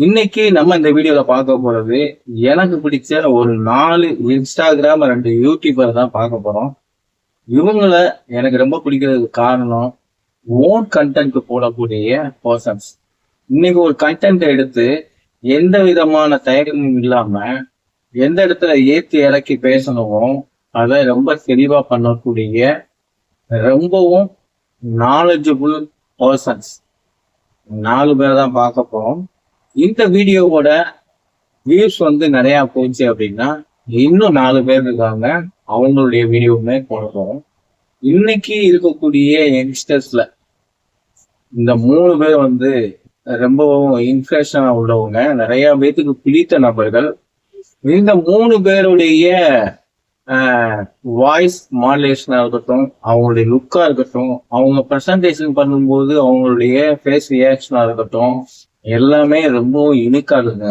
இன்னைக்கு நம்ம இந்த வீடியோல பார்க்க போறது எனக்கு பிடிச்ச ஒரு 4 இன்ஸ்டாகிராம் 2 யூடியூபர் தான் பார்க்க போறோம். இவங்கள எனக்கு ரொம்ப பிடிக்கிறதுக்கு காரணம் ஓன் கண்டென்ட் போடக்கூடிய பர்சன்ஸ். இன்னைக்கு ஒரு கண்டென்ட் எடுத்து எந்த விதமான தயக்கமும் இல்லாம எந்த இடத்துல ஏத்தி இறக்கி பேசணுமோ அதை ரொம்ப தெளிவா பண்ணக்கூடிய ரொம்பவும் நாலேஜபிள் பர்சன்ஸ் 4 பேர் தான் பார்க்க போறோம். இந்த வீடியோவோட வியூஸ் நிறைய போச்சு அப்படின்னா இன்னும் 4 பேர் இருக்காங்க, அவங்களுடைய வீடியோவுமே போட போறோம். இன்னைக்கு இருக்கக்கூடிய யங்ஸ்டர்ஸ்ல இந்த 3 பேர் ரொம்பவும் இன்ஃபிளேஷனா உள்ளவங்க, நிறைய பேத்துக்கு பிடித்த நபர்கள். இந்த 3 பேருடைய வாய்ஸ் மாடுலேஷனா இருக்கட்டும், அவங்களுடைய லுக்கா இருக்கட்டும், அவங்க ப்ரெசன்டேஷன் பண்ணும்போது அவங்களுடைய ஃபேஸ் ரியாக்ஷனா இருக்கட்டும், எல்லாமே ரொம்பவும் யூனிக்கா இருக்குங்க.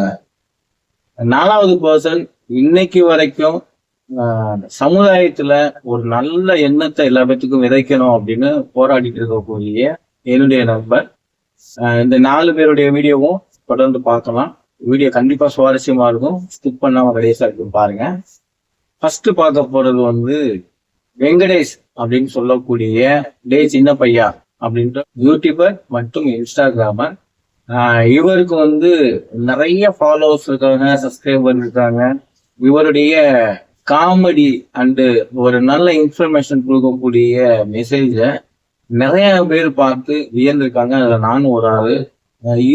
4வது பர்சன் இன்னைக்கு வரைக்கும் சமுதாயத்துல ஒரு நல்ல எண்ணத்தை எல்லா பேத்துக்கும் விதைக்கணும் அப்படின்னு போராடிட்டு இருக்கக்கூடிய என்னுடைய நண்பர். இந்த 4 பேருடைய வீடியோவும் தொடர்ந்து பார்க்கலாம். வீடியோ கண்டிப்பா சுவாரஸ்யமா இருக்கும், ஸ்கிப் பண்ணாம கடைசியா இருக்கும் பாருங்க. ஃபர்ஸ்ட் பார்க்க போறது வெங்கடேஷ் அப்படின்னு சொல்லக்கூடிய டே சின்ன பையா அப்படின்ற யூடியூபர் மற்றும் இன்ஸ்டாகிராமர். இவருக்கு நிறைய ஃபாலோவர்ஸ் இருக்காங்க, சப்ஸ்கிரைபர் இருக்காங்க. இவருடைய காமெடி அண்டு ஒரு நல்ல இன்ஃபர்மேஷன் கொடுக்கக்கூடிய மெசேஜ நிறைய பேர் பார்த்து வியந்திருக்காங்க. அதுல நானும் ஒரு ஆளு.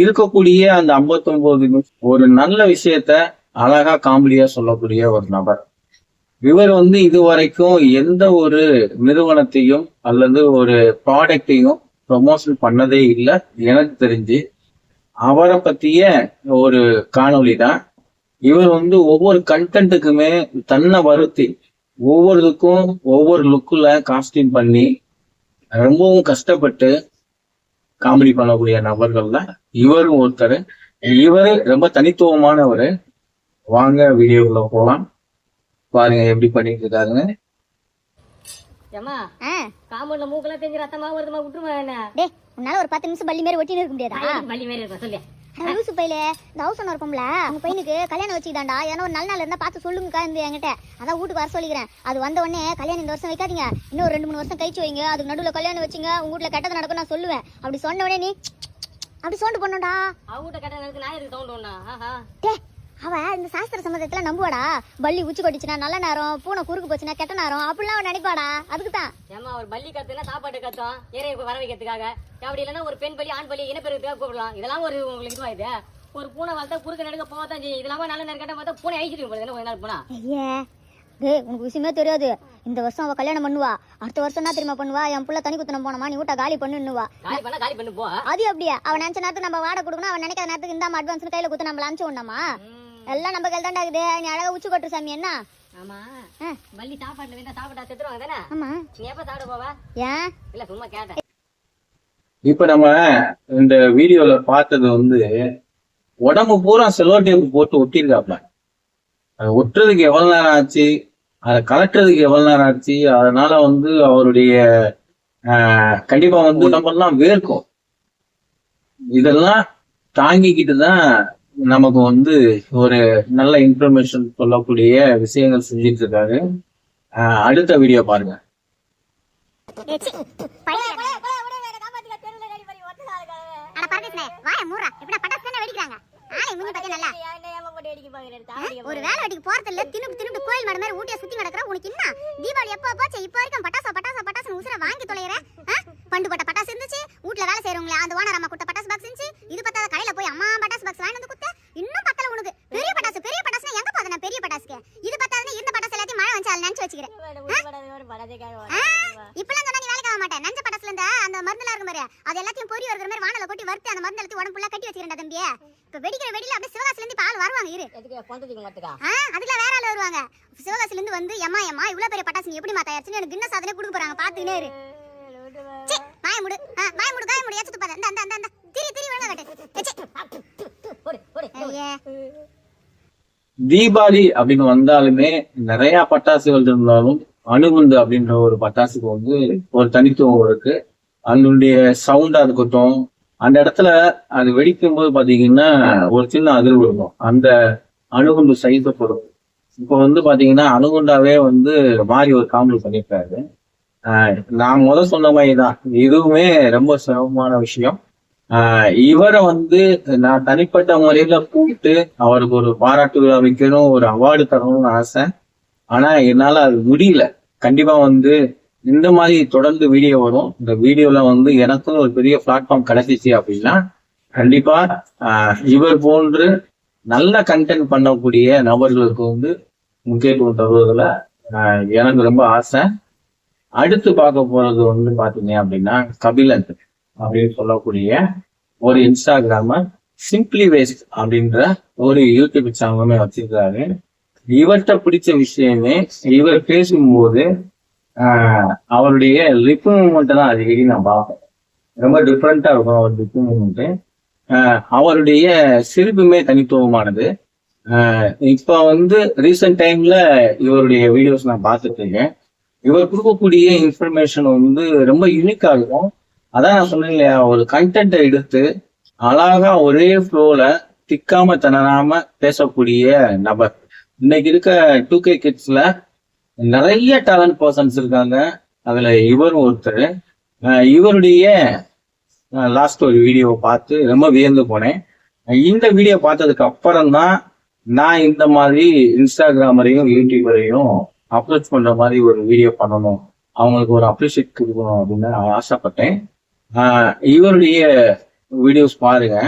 இருக்கக்கூடிய அந்த 59 ஒரு நல்ல விஷயத்த அழகா காமெடியா சொல்லக்கூடிய ஒரு நபர். இவர் இது வரைக்கும் எந்த ஒரு நிறுவனத்தையும் அல்லது ஒரு ப்ராடக்டையும் ப்ரொமோஷன் பண்ணதே இல்லை எனக்கு தெரிஞ்சு. அவரை பத்திய ஒரு காணொளி தான். இவர் ஒவ்வொரு கண்டென்ட்டுக்குமே தன்னை வருத்தி ஒவ்வொருக்கும் ஒவ்வொரு லுக்குல காஸ்டியூம் பண்ணி ரொம்பவும் கஷ்டப்பட்டு காமெடி பண்ணக்கூடிய நபர்கள்ல இவரும் ஒருத்தர். இவரு ரொம்ப தனித்துவமானவர். வாங்க வீடியோக்குள்ள போலாம், பாருங்க எப்படி பண்ணிட்டு இருக்காருங்க. காம்பவுண்ட்ல மூக்கெல்லாம் தெரிஞ்சு ரத்தமா வருதுமா, விட்டுருமா என்ன? டேய், உன்னால ஒரு 10 நிமிஷம் பள்ளி மாதிரி ஒட்டின்னு இருக்க முடியாதா? பள்ளி மாதிரி இருக்க சொல்லு. லூசு பையில இந்த ஹவுஸ் ஓனர் இருப்போம்ல, உங்க பையனுக்கு கல்யாணம் வச்சுக்கிட்டாண்டா. ஏன்னா ஒரு நல்ல நாள் இருந்தா பார்த்து சொல்லுங்கக்கா என்கிட்ட. அதான் வீட்டுக்கு வர சொல்லிக்கிறேன். அது வந்த உடனே கல்யாணம் இந்த வருஷம் வைக்காதீங்க, இன்னும் 2-3 வருஷம் கழிச்சு வைங்க. அதுக்கு நடுவுல கல்யாணம் வச்சுங்க, உங்க வீட்டுல கெட்டது நடக்கும் நான் சொல்லுவேன். அப்படி சொன்ன உடனே நீ அப்படி சவுண்ட் பண்ணோம்டா. அவங்க கெட்டது நடக்கு, நான் எதுக்கு சவுண்ட் பண்ணா? அவ இந்த சாஸ்திர சம்மதத்துல நம்புவாடா. பள்ளி உச்சி கொட்டிச்சுனா நல்ல நேரம், பூனை குறுக்கு போச்சுனா கெட்ட நேரம், அப்படிலாம் அவன் நினைப்பாடா. அதுக்குதான் ஏமா ஒரு பள்ளி கத்துனா சாப்பாடு கத்தும், ஏறைய வர வைக்கிறதுக்காக. அப்படி இல்லைன்னா ஒரு பெண் பள்ளி ஆண் பள்ளி இனப்பெருக்கிறதுக்காக கூப்பிடலாம். இதெல்லாம் ஒரு உங்களுக்கு இதுவாயுது. ஒரு பூனை வளர்த்தா குறுக்க நடுக்க போகத்தான் செய்யும். இதெல்லாம் நல்ல நேரம் கேட்ட பார்த்தா பூனை அழிச்சிட்டு போகுது. கொஞ்ச நாள் போனா டேய், உனக்கு விஷயமே தெரியாது. இந்த வருஷம் அவ கல்யாணம் பண்ணுவா, அடுத்த வருஷம் என்ன தெரியுமா பண்ணுவா? என் புள்ள தனி குத்தனம் போனமா, நீ வீட்டை காலி பண்ணுவா. காலி பண்ணு போ. அது அப்படியே அவன் நினைச்ச நேரத்துக்கு நம்ம வாடகை கொடுக்கணும், அவன் நினைக்காத நேரத்துக்கு இந்த அட்வான்ஸ் கையில குத்து நம்மள அனுப்பிச்சு விடணுமா? எல்லாம் நம்ம கையில் தாண்டா இருக்குது. நீ அழகா உச்சி கொட்டு சாமி. என்ன ஆமா பள்ளி சாப்பாட்டுல வேண்டாம், சாப்பிட்டா செத்துருவாங்க தானே? ஆமா, நீ எப்ப சாப்பிட போவா? ஏன் இல்ல சும்மா கேட்டேன். இப்ப நம்ம இந்த வீடியோல பார்த்தது உடம்பு பூரா செலோ டேப் போட்டு ஒட்டிருக்காப்ல. அதை ஒட்டுறதுக்கு எவ்வளவு நேரம் ஆச்சு, அதை கலட்டுறதுக்கு எவ்வளவு நேரம் ஆச்சு. அதனால அவருடைய கண்டிப்பா உடம்பெல்லாம் வேர்க்கும். இதெல்லாம் தாங்கிக்கிட்டு தான் நமக்கு ஒரு நல்ல இன்ஃபர்மேஷன் சொல்லக்கூடிய விஷயங்கள் செஞ்சிட்டு இருக்காரு. அடுத்த வீடியோ பாருங்க. ஒரு வேலை வெட்டிக்கு போறது இல்ல, தின்னு கோயில் மாடு மாதிரி ஊட்டியா சுத்தி நடக்கிற உனக்கு என்ன? தீபாவளி எப்ப போச்சு, இப்ப வரைக்கும் பட்டாசு உசுர வாங்கி தொலைற. பண்டு போட்ட பட்டாசு இருந்துச்சு, வீட்டுல வேலை செய்யறவங்களே அந்த ஓனர் அம்மா கொடுத்த பட்டாசு பாக்ஸ் இருந்துச்சு. இது பத்தாத கடையில போய் அம்மா பட்டாசு பாக்ஸ் வாங்கி குத்த. இன்னும் பத்தல உனக்கு பெரிய பட்டாசு எங்க போதுனா? பெரிய பட்டாசுக்கு இது பத்தாதுன்னு இருந்த பட்டாசு எல்லாத்தையும் மழை வந்து நினைச்சு வச்சுக்கிறேன். இப்பெல்லாம் சொன்னா நீ வேலைக்கு ஆக மாட்டேன். நஞ்ச பட்டாசுல இருந்தா அந்த மருந்துல இருக்கும் பாரு, அது எல்லாத்தையும் பொறி வருகிற மாதிரி வானல கொட்டி வறுத்து அந்த மருந்து எல்லாத்தையும் உடம்புல கட்டி வச்சுக்கிறேன் தம்பி. இப்ப வெடிக்கிற வெடியில அப்படியே சிவகாசில இருந்து பால் வருவாங்க. இரு அதுல வேற ஆள் வருவாங்க. சிவகாசில இருந்து எம்மா இவ்வளவு பெரிய பட்டாசு நீ எப்படிமா தயாரிச்சுன்னு எனக்கு கின்ன சாதனை கொடுக்க போறாங்க. பாத்துக்கினே இரு. வாய முடு ஏச்சிட்டு பாரு. அந்த திரி ஒழுங்கா கட்டு. தீபாவளி அப்படின்னு வந்தாலுமே நிறைய பட்டாசுகள் இருந்தாலும் அணுகுண்டு அப்படின்ற ஒரு பட்டாசுக்கு ஒரு தனித்துவம் இருக்கு. அதனுடைய சவுண்டா இருக்கட்டும், அந்த இடத்துல அது வெடிக்கும் போது பாத்தீங்கன்னா ஒரு சின்ன அதிர்வு இருக்கும். அந்த அணுகுண்டு சைஸை பொறுத்து. இப்போ வந்து பாத்தீங்கன்னா அணுகுண்டாவே வந்து மாறி ஒரு காமெடி பண்ணியிருக்காரு. நான் சொன்ன மாதிரிதான் இதுவுமே ரொம்ப சிரமமான விஷயம். இவரை வந்து நான் தனிப்பட்ட முறையில கூப்பிட்டு அவருக்கு ஒரு பாராட்டு விழா வைக்கணும், ஒரு அவார்டு தரணும்னு ஆசை. ஆனா என்னால அது முடியல. கண்டிப்பா வந்து இந்த மாதிரி தொடர்ந்து வீடியோ வரும். இந்த வீடியோல வந்து எனக்கும் ஒரு பெரிய பிளாட்ஃபார்ம் கிடைச்சிச்சு அப்படின்னா கண்டிப்பா இவர் போன்று நல்ல கண்டென்ட் பண்ணக்கூடிய நபர்களுக்கு வந்து முக்கியத்துவம் தருவதில் எனக்கு ரொம்ப ஆசை. அடுத்து பார்க்க போறது வந்து பாத்தீங்க அப்படின்னா கபிலன் அப்படின்னு சொல்லக்கூடிய ஒரு இன்ஸ்டாகிராம சிம்பிளி வேஸ்ட் அப்படின்ற ஒரு யூடியூப் சேனலுமே வச்சிருக்காரு. இவர்கிட்ட பிடிச்ச விஷயமே இவர் பேசும்போது அவருடைய லிப் மூமெண்ட் தான் அடிக்கடி நான் பார்ப்பேன். ரொம்ப டிஃப்ரெண்டா இருக்கும் அவர் லிப் மூமெண்ட். அவருடைய சிரிப்புமே தனித்துவமானது. இப்ப வந்து ரீசெண்ட் டைம்ல இவருடைய வீடியோஸ் நான் பார்த்துட்டு இருக்கேன். இவர் கொடுக்கக்கூடிய இன்ஃபர்மேஷன் வந்து ரொம்ப யூனிக்கா இருக்கும். அதான் நான் சொன்னேன் இல்லையா, ஒரு கண்டென்ட்டை எடுத்து அழகா ஒரே ஃப்ளோல திக்காம திணறாம பேசக்கூடிய நபர். இன்னைக்கு இருக்க 2K கிட்ஸ்ல நிறைய டேலண்ட் பர்சன்ஸ் இருக்காங்க. அதுல இவரும் ஒருத்தர். இவருடைய லாஸ்ட் ஒரு வீடியோவை பார்த்து ரொம்ப வியந்து போனேன். இந்த வீடியோ பார்த்ததுக்கு அப்புறம் தான் நான் இந்த மாதிரி இன்ஸ்டாகிராமரையும் யூடியூபரையும் அப்ரோச் பண்ற மாதிரி ஒரு வீடியோ பண்ணணும், அவங்களுக்கு ஒரு அப்ரிஷியேட் கொடுக்கணும் அப்படின்னு நான் ஆசைப்பட்டேன். இவருடைய வீடியோஸ் பாருங்க.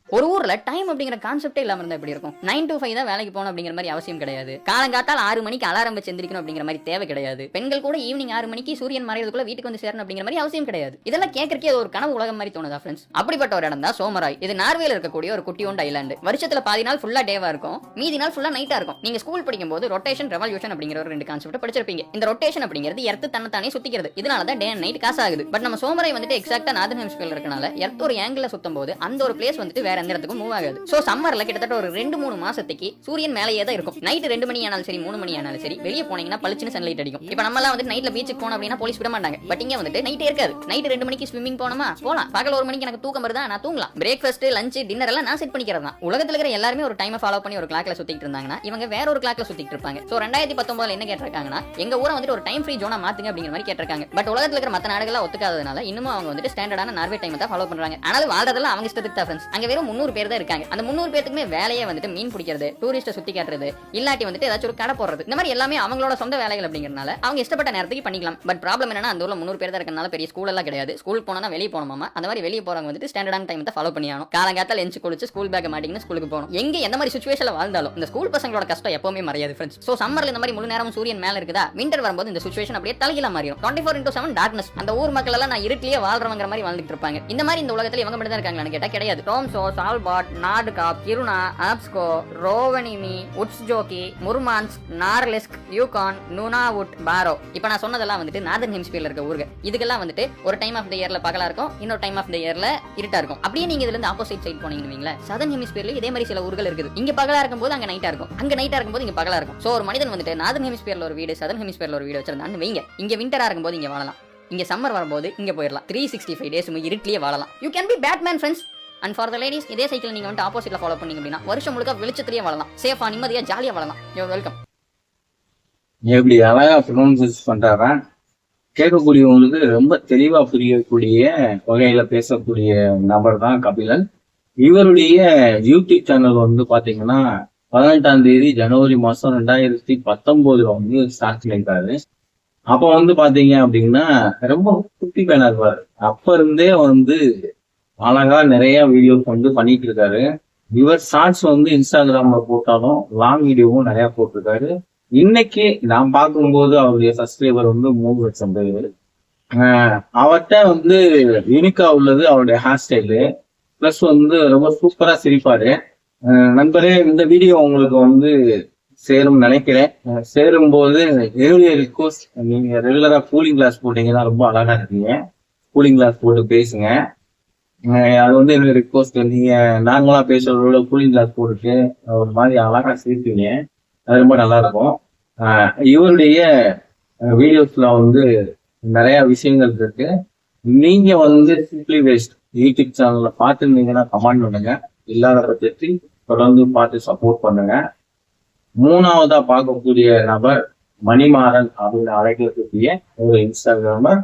ஒரு ஊர்ல டைம் அப்படிங்கிற கான்செப்டே இல்லாம இருந்தா எப்படி இருக்கும்? 9 to 5 தான் வேலைக்கு போகணும் அப்படிங்கிற மாதிரி அவசியம் கிடையாது. காலங்காத்தால் 6 மணிக்கு அலாரம் வச்சு எந்திரிக்கணும் அப்படிங்கிற மாதிரி தேவை கிடையாது. பெண்கள் கூட ஈவினிங் 6 மணிக்கு சூரியன் மறைறதுக்குள்ள வீட்டுக்கு வந்து சேரணும் அப்படிங்கிற மாதிரி அவசியம் கிடையாது. இதெல்லாம் கேட்கறக்கே அது ஒரு கனவு உலகம் மாதிரி தோணுதா ஃப்ரெண்ட்ஸ்? அப்படிப்பட்ட ஒரு இடம் தான் சோமராய். இது நார்வேல இருக்கக்கூடிய ஒரு குட்டியோண்ட் ஐலாண்டு. வருஷத்துல பாதி நாள் ஃபுல்லா டேவா இருக்கும், மீதி நாள் ஃபுல்லா நைட்டா இருக்கும். நீங்க ஸ்கூல் படிக்கும் போது ரொட்டேஷன் ரெவல்யூஷன் அப்படிங்கிற ஒரு 2 கான்செப்ட் படிச்சிருப்பீங்க. இந்த ரொட்டேஷன் அப்படிங்கிறது எர்த் தன்னைத்தானே சுத்திக்கிறது. இதனால தான் டே அண்ட் நைட் காசு ஆகுது. பட் நம்ம சோமராய் வந்துட்டு எக்ஸாக்ட்டா நார்தர்ன் ஹெமிஸ்பியர்ல இருக்கனால எர்த் ஒரு ஆங்கிள் சுத்தும் போது அந்த ஒரு பிளேஸ் வந்துட்டு வேற எந்த இடத்துக்கும் மூவ் ஆகாது. சோ சம்மர்ல கிட்டத்தட்ட ஒரு 2-3 மாசத்துக்கு சூரியன் மேலேயே தான் இருக்கும். நைட் 2 மணி ஆனாலும் சரி 3 மணி ஆனாலும் சரி வெளியே போனீங்கன்னா பளிச்சுன்னு சன்லைட் அடிக்கும். இப்போ நம்ம எல்லாம் வந்து நைட்ல பீச்சுக்கு போனோம் அப்படின்னா போலீஸ் விட மாட்டாங்க. பட் இங்க வந்துட்டு நைட்டே இருக்காது. நைட் 2 மணிக்கு ஸ்விம்மிங் போனோமா போலாம், பகல் 1 மணிக்கு எனக்கு தூக்கம் வருதா நான் தூங்கலாம். பிரேக்ஃபாஸ்ட் லஞ்ச் டின்னர் எல்லாம் நான் செட் பண்ணிக்கிறது தான். உலகத்துல இருக்கிற எல்லாருமே ஒரு டைமை ஃபாலோ பண்ணி ஒரு கிளாக்ல சுத்திட்டு இருந்தாங்கன்னா இவங்க வேற ஒரு கிளாக்ல சுத்திட்டு இருப்பாங்க. சோ 2019 என்ன கேட்டிருக்காங்கன்னா எங்க ஊரை வந்துட்டு ஒரு டைம் ஃப்ரீ ஜோனா மாத்துங்க அப்படிங்கிற மாதிரி கேட்டிருக்காங்க. பட் உலகத்துல இருக்கிற மத்த நாடுகள ஒத்துக்காததுனால இன்னும் அவங்க வந்துட்டு ஸ்டாண்டர்டான நார்வே டைமை தான் ஃபாலோ பண்றாங்க. ஆனாலும் வாழ்றதெல்லாம் அவங்க இஷ்டத்துக்கு தான் ஃப்ரெண்ட்ஸ். அங்க வெறும் 300 பேர் தான் இருக்காங்க. அந்த 300 பேத்துக்குமே வேலையே வந்துட்டு மீன் பிடிக்கிறது, டூரிஸ்ட சுத்தி காட்டுறது, இல்லாட்டி வந்துட்டு ஏதாச்சும் ஒரு கடை போடுறது. இந்த மாதிரி எல்லாமே அவங்களோட சொந்த வேலைகள் அப்படிங்கறனால அவங்க இஷ்டப்பட்ட நேரத்துக்கு பண்ணிக்கலாம். பட் ப்ராப்ளம் என்னன்னா அந்த ஊர்ல 300 பேர் தான் இருக்கனால பெரிய ஸ்கூல் எல்லாம் கிடையாது. ஸ்கூல் போனா வெளிய போணுமாமா. அந்த மாதிரி வெளிய போறவங்க வந்துட்டு ஸ்டாண்டர்டான டைம் தான் ஃபாலோ பண்ணியானோ. காலங்காத்தால லஞ்ச் குளிச்சு ஸ்கூல் பேக் மாட்டிக்கின்னு ஸ்கூலுக்கு போணும். எங்க எந்த மாதிரி சிச்சுவேஷன்ல வாழ்ந்தாலும் இந்த ஸ்கூல் பசங்களோட கஷ்டம் எப்பவுமே மறையாது ஃப்ரெண்ட்ஸ். சோ சம்மர்ல இந்த மாதிரி முழு நேரம் சூரியன் மேல இருக்குதா, விண்டர் வரும்போது இந்த சிச்சுவேஷன் அப்படியே தலைகீழா மாறிடும். 24/7 டார்க்னஸ். அந்த ஊர் மக்கள் எல்லாம் நான் இருட்டிலேயே வாழ்றவங்கிற மாதிரி வாழ்ந்துட்டு இருப்பாங்க. இந்த மாதிரி இந்த உலகத்துல இவங்க மட்டும் தான் இருக்காங்களான்னு கேட்டா கிடையாது. ட்ரோம்சோ, சால்பாட், நார்டுகாப், கிருணா, ஆப்ஸ்கோ, ரோவனிமி, உட்ஸ்ஜோகி, முர்மான்ஸ், நார்லெஸ்க், யூகான், நூனாவுட், பாரோ. இப்போ நான் சொன்னதெல்லாம் வந்துட்டு நார்தர்ன் ஹெமிஸ்பியர்ல இருக்க ஊர்கள். இதுக்கெல்லாம் வந்துட்டு ஒரு டைம் ஆஃப் த இயர்ல பகலா இருக்கும், இன்னொரு டைம் ஆஃப் த இயர்ல இருட்டா இருக்கும். அப்படியே நீங்க இதுல இருந்து ஆப்போசிட் சைடு போனீங்கன்னு சதர்ன் ஹெமிஸ்பியர்ல இதே மாதிரி சில ஊர்கள் இருக்குது. இங்க பகலா இருக்கும்போது அங்க நைட்டா இருக்கும், அங்க நைட்டா இருக்கும்போது இங்க பகலா இருக்கும். சோ ஒரு மனிதன் வந்துட்டு நார்தர்ன் ஹெமிஸ்பியர்ல ஒரு வீடு, சதர்ன் ஹெமிஸ்பியர்ல ஒரு வீடு வச்சிருந்தான்னு வைங்க. இங்க விண்டரா இருக்கும்போது இங்க வாழலாம், இங்க சம்மர் வரும்போது இங்க போயிடலாம். 365 டேஸ் இருட்டிலேயே வாழலாம். You can be Batman friends. And for the ladies இதே சைக்கிள் நீங்க வந்து ஆப்போசிட்ல ஃபாலோ பண்ணீங்க அப்படின்னா வருஷம் முழுக்க வெளிச்சத்திலேயே வாழலாம், சேஃபா நிம்மதியா ஜாலியா வாழலாம். You welcome. எப்படி அழகா ப்ரொனவுன்ஸ் பண்றாரா, கேட்கக்கூடியவங்களுக்கு ரொம்ப தெளிவா புரியக்கூடிய வகையில பேசக்கூடிய நபர் தான் கபிலன். இவருடைய யூடியூப் சேனல் வந்து பாத்தீங்கன்னா 18ஆம் தேதி ஜனவரி மாசம் 2019 வந்து ஸ்டார்ட் பண்ணியிருக்காரு. அப்ப வந்து பாத்தீங்க அப்படின்னா ரொம்ப குட்டி பேனா இருப்பாரு. அப்ப இருந்தே வந்து அழகா நிறைய வீடியோஸ் வந்து பண்ணிட்டு இருக்காரு. இவர் ஷார்ட்ஸ் வந்து இன்ஸ்டாகிராம்ல போட்டாலும் லாங் வீடியோவும் நிறைய போட்டிருக்காரு. இன்னைக்கு நான் பார்க்கும்போது அவருடைய சப்ஸ்கிரைபர் வந்து 3 லட்சம் பேர். அவர்கிட்ட வந்து யூனிக்கா உள்ளது அவருடைய ஹேர் ஸ்டைலு, பிளஸ் வந்து ரொம்ப சூப்பரா சிரிப்பாரு. நண்பரே, இந்த வீடியோ உங்களுக்கு வந்து சேரும் நினைக்கிறேன். சேரும் போது என்னுடைய ரிக்வஸ்ட், நீங்க ரெகுலரா கூலிங் கிளாஸ் போட்டீங்கன்னா ரொம்ப அழகா இருக்கீங்க. கூலிங் கிளாஸ் போட்டு பேசுங்க. அது வந்து என்னுடைய ரிக்வஸ்ட். நீங்க நார்மலா பேசுறதோட கூலிங் கிளாஸ் போட்டுட்டு ஒரு மாதிரி அழகா சிரிப்பீங்க, அது ரொம்ப நல்லா இருக்கும். இவருடைய வீடியோஸ்ல வந்து நிறைய விஷயங்கள் இருக்கு. நீங்க வந்து சிம்பிளி வேஸ்ட் யூடியூப் சேனல்ல பார்த்துருந்தீங்கன்னா கமெண்ட் பண்ணுங்க. இல்லாத பட்சத்தில் தொடர்ந்து பார்த்து சப்போர்ட் பண்ணுங்க. மூணாவதா பார்க்கக்கூடிய நபர் மணிமாறன் அப்படின்னு அழைக்கக்கூடிய ஒரு இன்ஸ்டாகிராமர்.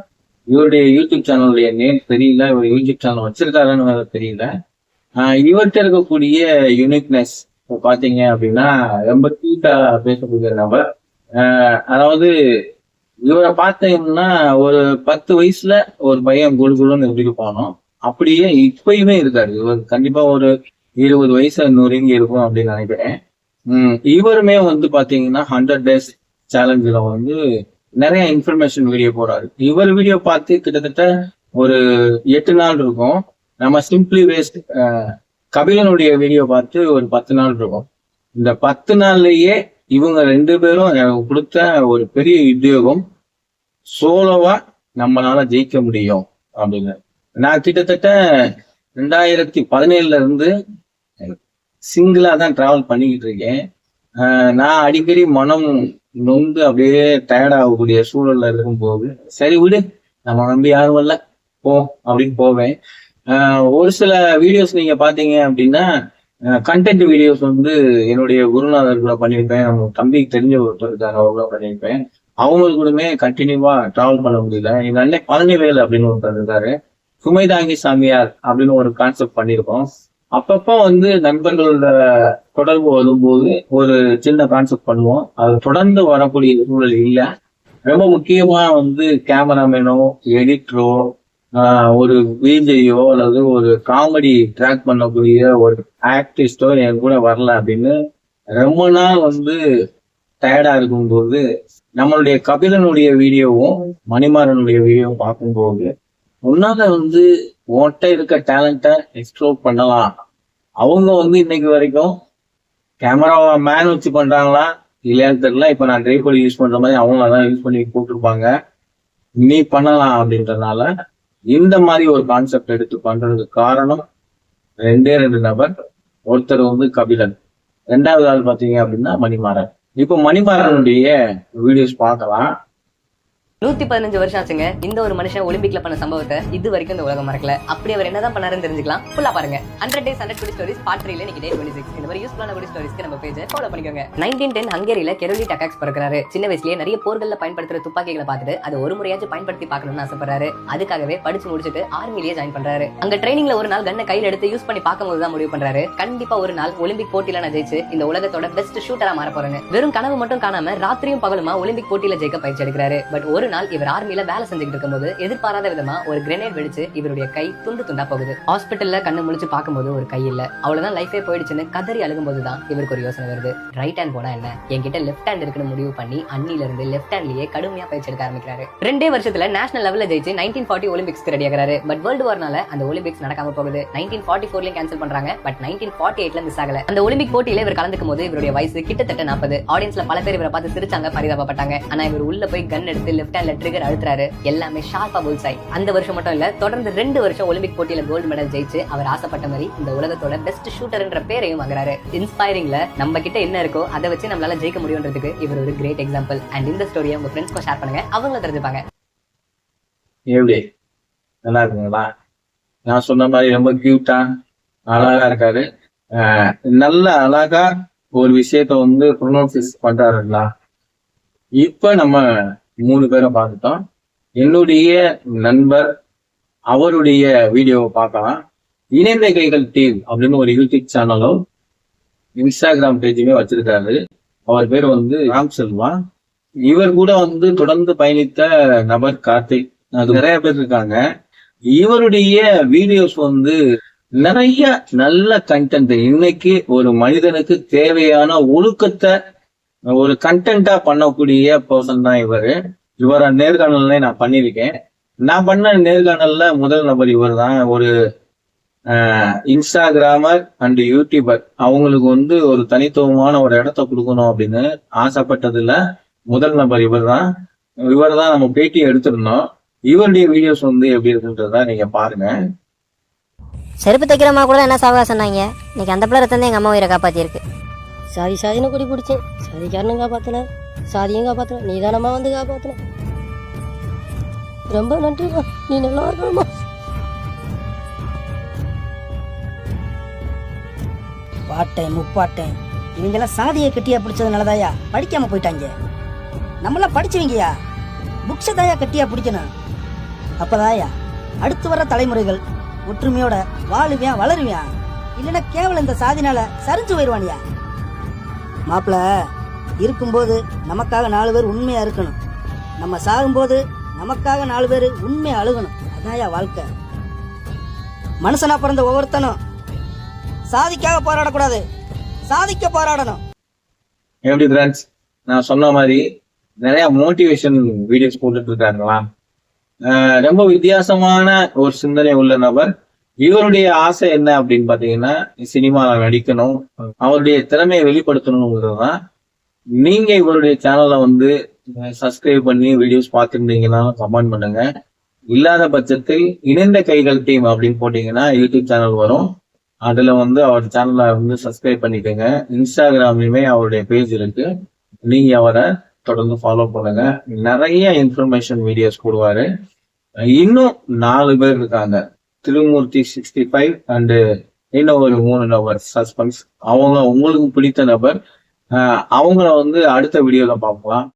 இவருடைய யூடியூப் சேனலுடைய நேம் தெரியல, இவர் யூடியூப் சேனல் வச்சிருக்காருன்னு தெரியல. இவர்கிட்ட இருக்கக்கூடிய யூனிக்னஸ் பாத்தீங்க அப்படின்னா ரொம்ப கியூட்டா பேசக்கூடிய நபர். அதாவது இவரை பார்த்தீங்கன்னா ஒரு 10 வயசுல ஒரு பையன் குழுன்னு எப்படி இருப்பானோ அப்படியே இப்பயுமே இருக்காரு. இவர் கண்டிப்பா ஒரு 20 வயசு நொறுங்கி இருக்கும் அப்படின்னு நினைக்கிறேன். இவருமே பாத்தீங்கன்னா 100 days சேலஞ்சில் நிறைய இன்ஃபர்மேஷன் வீடியோ போறாரு. இவர் வீடியோ பார்த்து கிட்டத்தட்ட ஒரு 8 நாள் இருக்கும். நம்ம சிம்பிளி வேஸ்ட் கபிலனுடைய வீடியோ பார்த்து ஒரு 10 நாள் இருக்கும். இந்த 10 நாள்லயே இவங்க 2 பேரும் எனக்கு கொடுத்த ஒரு பெரிய உத்தியோகம், சோலோவா நம்மளால ஜெயிக்க முடியும் அப்படின்னு. நான் கிட்டத்தட்ட 2017 இருந்து சிங்கிளா தான் டிராவல் பண்ணிக்கிட்டு இருக்கேன். நான் அடிக்கடி மனம் நொந்து அப்படியே டயர்ட் ஆகக்கூடிய சூழல்ல இருக்கும்போது சரி விடு, நம்ம நம்பி யாரும் வரல போ அப்படின்னு போவேன். ஒரு சில வீடியோஸ் நீங்க பாத்தீங்க அப்படின்னா கண்டென்ட் வீடியோஸ் என்னுடைய குருநாதர்களை பண்ணியிருப்பேன். நம்ம தம்பிக்கு தெரிஞ்ச ஒருத்தர் இருக்காங்க, அவங்கள பண்ணியிருப்பேன். அவங்களுக்கு கூடமே கண்டினியூவா டிராவல் பண்ண முடியல. எங்க அண்ணன் பழனிவேல் அப்படின்னு ஒருத்தர் இருக்காரு, சுமைதாங்கி சாமியார் அப்படின்னு ஒரு கான்செப்ட் பண்ணியிருக்கோம். அப்பப்போ நண்பர்களோட தொடர்பு வரும்போது ஒரு சின்ன கான்செப்ட் பண்ணுவோம். அது தொடர்ந்து வரக்கூடிய சூழல் இல்லை. ரொம்ப முக்கியமா கேமராமேனோ எடிட்டரோ ஒரு விஜையோ அல்லது ஒரு காமெடி ட்ராக் பண்ணக்கூடிய ஒரு ஆக்டிஸ்டோ என் கூட வரல அப்படின்னு ரொம்ப நாள் டயர்டா இருக்கும்போது நம்மளுடைய கபிலனுடைய வீடியோவும் மணிமாறனுடைய வீடியோவும் பார்க்கும்போது உன்னால உன்கிட்ட இருக்க டேலண்ட்டை எக்ஸ்ப்ளோர் பண்ணலாம். அவங்க இன்னைக்கு வரைக்கும் கேமரா மேன் வச்சு பண்றாங்களா இல்லையான்னு தெரியல. இப்ப நான் ட்ரைபாட் யூஸ் பண்ற மாதிரி அவங்க அதான் யூஸ் பண்ணி போட்டிருப்பாங்க. நீ பண்ணலாம் அப்படின்றதுனால இந்த மாதிரி ஒரு கான்செப்ட் எடுத்து பண்றதுக்கு காரணம் 2 நபர். ஒருத்தர் கபிலன், 2வது ஆள் பாத்தீங்க அப்படின்னா மணிமாறன். இப்போ மணிமாறனுடைய வீடியோஸ் பார்க்கலாம். 115 வருஷம் ஆச்சுங்க இந்த ஒரு மனுஷன் ஒலிம்பிக்ல பண்ண சம்பவத்தை இது வரைக்கும் இந்த உலகம் மறக்கல. அப்படி அவர் என்னதான் பண்ணாருன்னு தெரிஞ்சுக்கலாம். ஃபுல்லா பாருங்க. 100 days 100 good stories part 3ல இன்னைக்கு day 26. இந்த மாதிரி யூஸ்ஃபுல்லான good storiesக்கு நம்ம பேஜை ஃபாலோ பண்ணிக்கோங்க. 1910 ஹங்கேரியில கெரோலி டக்காக்ஸ் பிறக்கிறாரு. சின்ன வயசுலயே நிறைய போர்கள்ல பயன்படுத்துற துப்பாக்கிகளை பார்த்துட்டு அதை ஒரு முறையாச்சும் பயன்படுத்தி பார்க்கணும்னு ஆசைப்படுறாரு. அதுக்காகவே படிச்சு முடிச்சுட்டு ஆர்மிலேயே ஜாயின் பண்றாரு. அங்க ட்ரைனிங்ல ஒரு நாள் கண்ணை கையில எடுத்து யூஸ் பண்ணி பார்க்கும்போது தான் முடிவு பண்றாரு, கண்டிப்பா ஒரு நாள் ஒலிம்பிக் போட்டியில நான் ஜெயிச்சு இந்த உலகத்தோட பெஸ்ட் ஷூட்டரா மாற போறேன்னு. வெறும் கனவு மட்டும் காணாம ராத்திரியும் பகலுமா ஒலிம்பிக் போட்டியில ஜெயிக்க பயிற்சி எடுக்கிறாரு. பட் ஒரு நாள் இவர் ஆர்மில வேலை செஞ்சுட்டு இருக்கும்போது எதிர்பாராத விதமா ஒரு கிரெனேட் வெடிச்சு இவருடைய கை துண்டு துண்டா போகுது. ஹாஸ்பிட்டல்ல கண்ணு முழிச்சு பார்க்கும்போது ஒரு கை இல்ல, அவ்வளவுதான் லைஃபே போயிடுச்சுன்னு கதறி அழுகும்போதுதான் இவருக்கு ஒரு யோசனை வருது. ரைட் ஹேண்ட் போனா என்ன, என்கிட்ட லெஃப்ட் ஹேண்ட் இருக்குன்னு முடிவு பண்ணி அன்னில இருந்து லெஃப்ட் ஹேண்ட்லயே கடுமையா பயிற்சி எடுக்க ஆரம்பிக்கிறாரு. 2 வருஷத்துல நேஷனல் லெவல்ல ஜெயிச்சு 1940 ஒலிம்பிக்ஸ்க்கு ரெடி ஆகிறாரு. பட் வேர்ல்டு வார்னால அந்த ஒலிம்பிக்ஸ் நடக்காம போகுது. 1944 கேன்சல் பண்றாங்க. பட் 1948 மிஸ் ஆகல. அந்த ஒலிம்பிக் போட்டியில இவர் கலந்துக்கும் போது இவருடைய வயசு கிட்டத்தட்ட 40. ஆடியன்ஸ்ல பல பேர் இவரை பார்த்து சிரிச்சாங்க, பரிதாபப்பட்டாங்க. ஆனா இவர் உள்ள போய் கன் எடுத்து லெஃப்ட் ஹேண்ட்ல ட்ரிகர் அழுத்துறாரு. எல்லாமே ஷார்ப்பா புல்சாய். அந்த வருஷம் மட்டும் இல்ல, தொடர்ந்து 2 வருஷம் ஒலிம்பிக் போட்டியில கோல்டு மெடல் ஜெயிச்சு அவர் ஆசைப்பட்ட மாதிரி இந்த உலகத்தோட பெஸ்ட் ஷூட்டர்ன்ற பேரையும் வாங்குறாரு. இன்ஸ்பைரிங்ல நம்ம கிட்ட என்ன இருக்கோ அதை வச்சு நம்மளால ஜெயிக்க முடியும்ன்றதுக்கு இவர் ஒரு கிரேட் எக்ஸாம்பிள். அண்ட் இந்த ஸ்டோரியை உங்க ஃப்ரெண்ட்ஸ்க்கு ஷேர் பண்ணுங்க, அவங்கள தெரிஞ்சுப்பாங்க. எப்படி நல்லா இருக்குங்களா? நான் சொன்ன மாதிரி ரொம்ப கியூட்டா அழகா இருக்காரு. நல்ல அழகா ஒரு விஷயத்த ப்ரொனவுன்ஸ் பண்றாருங்களா. இப்ப நம்ம 3 பேரை பார்த்துட்டோம். என்னுடைய நண்பர் அவருடைய வீடியோவை பார்க்கலாம். இணைந்த கைகள் டீம் அப்படின்னு ஒரு யூடியூப் சேனலும் இன்ஸ்டாகிராம் பேஜுமே வச்சிருக்காரு. அவர் பேர் ராம் செல்வா. இவர் கூட தொடர்ந்து பயணித்த நபர் கார்த்திக். அது நிறைய பேர் இருக்காங்க. இவருடைய வீடியோஸ் நிறைய நல்ல கண்டென்ட், இன்னைக்கு ஒரு மனிதனுக்கு தேவையான ஒழுக்கத்தை ஒரு கண்டென்ட்டா பண்ணக்கூடிய பர்சன் தான் இவர நேர்காணல்ல நான் பண்ணியிருக்கேன். நான் பண்ண நேர்காணல்ல முதல் நபர் இவர் தான். ஒரு இன்ஸ்டாகிராமர் அண்ட் யூடியூபர் அவங்களுக்கு ஒரு தனித்துவமான ஒரு இடத்த கொடுக்கணும் அப்படின்னு ஆசைப்பட்டதுல முதல் நபர் இவர் தான். நம்ம பேட்டி எடுத்திருந்தோம். இவருடைய வீடியோஸ் எப்படி இருக்குன்றத நீங்க பாருங்க. செருப்பு தைக்கிறமா கூட என்ன சாவகா சொன்னாங்க. இன்னைக்கு அந்த பிள்ளை ரத்தம் எங்க அம்மா உயிரை காப்பாத்திருக்கு. சாதின்னு குடி பிடிச்சேன், சாதிக்காரனும் காப்பாத்தல, சாதியும் காப்பாத்தல, நீ தானம்மா காப்பாத்தல. ரொம்ப நன்றிம்மா, நீ நல்லா இருக்கணுமா. பாட்டேன் முப்பாட்டேன் இவங்கெல்லாம் சாதியை கட்டியா பிடிச்சதுனாலதாயா படிக்காம போயிட்டாங்க. நம்மளாம் படிச்சவங்கயா புக்ஸை தாயா கட்டியா பிடிக்கணும். அப்பதாயா அடுத்து வர தலைமுறைகள் ஒற்றுமையோட வாழுவியான் வளருவியான். இல்லைன்னா கேவலம் இந்த சாதினால சரிஞ்சு போயிடுவானியா. மாப்பிள்ள இருக்கும்போது நமக்காக 4 பேர் உண்மையா இருக்கணும். நம்ம சாகும்போது நமக்காக 4 பேர் உண்மையா அழுகணும். அதான்யா வாழ்க்கை. மனுஷனா பிறந்த ஒவ்வொருத்தனும் சாதிக்காக போராடக்கூடாது, சாதிக்க போராடணும். எப்படி ஃப்ரெண்ட்ஸ், நான் சொன்ன மாதிரி நிறைய மோட்டிவேஷன் வீடியோஸ் போட்டுட்டு இருக்காங்களா. ரொம்ப வித்தியாசமான ஒரு சிந்தனை உள்ள நபர். இவருடைய ஆசை என்ன அப்படின்னு பாத்தீங்கன்னா சினிமாவில் நடிக்கணும், அவருடைய திறமையை வெளிப்படுத்தணுங்கிறதுதான். நீங்க இவருடைய சேனலை வந்து சப்ஸ்கிரைப் பண்ணி வீடியோஸ் பார்த்துருந்தீங்கன்னா கமெண்ட் பண்ணுங்க. இல்லாத பட்சத்தில் இணைந்த கைகள் டீம் அப்படின்னு போட்டீங்கன்னா யூடியூப் சேனல் வரும். அதுல வந்து அவர் சேனலை வந்து சப்ஸ்கிரைப் பண்ணிக்கோங்க. இன்ஸ்டாகிராம்லயுமே அவருடைய பேஜ் இருக்கு, நீங்க அவரை தொடர்ந்து ஃபாலோ பண்ணுங்க. நிறைய இன்ஃபர்மேஷன் வீடியோஸ் போடுவாரு. இன்னும் 4 பேர் இருக்காங்க, திருமூர்த்தி 65 அண்டு இன்னும் ஒரு 3 நபர் சஸ்பென்ஸ். அவங்க உங்களுக்கு பிடித்த நபர். அவங்கள வந்து அடுத்த வீடியோல பார்க்கலாம்.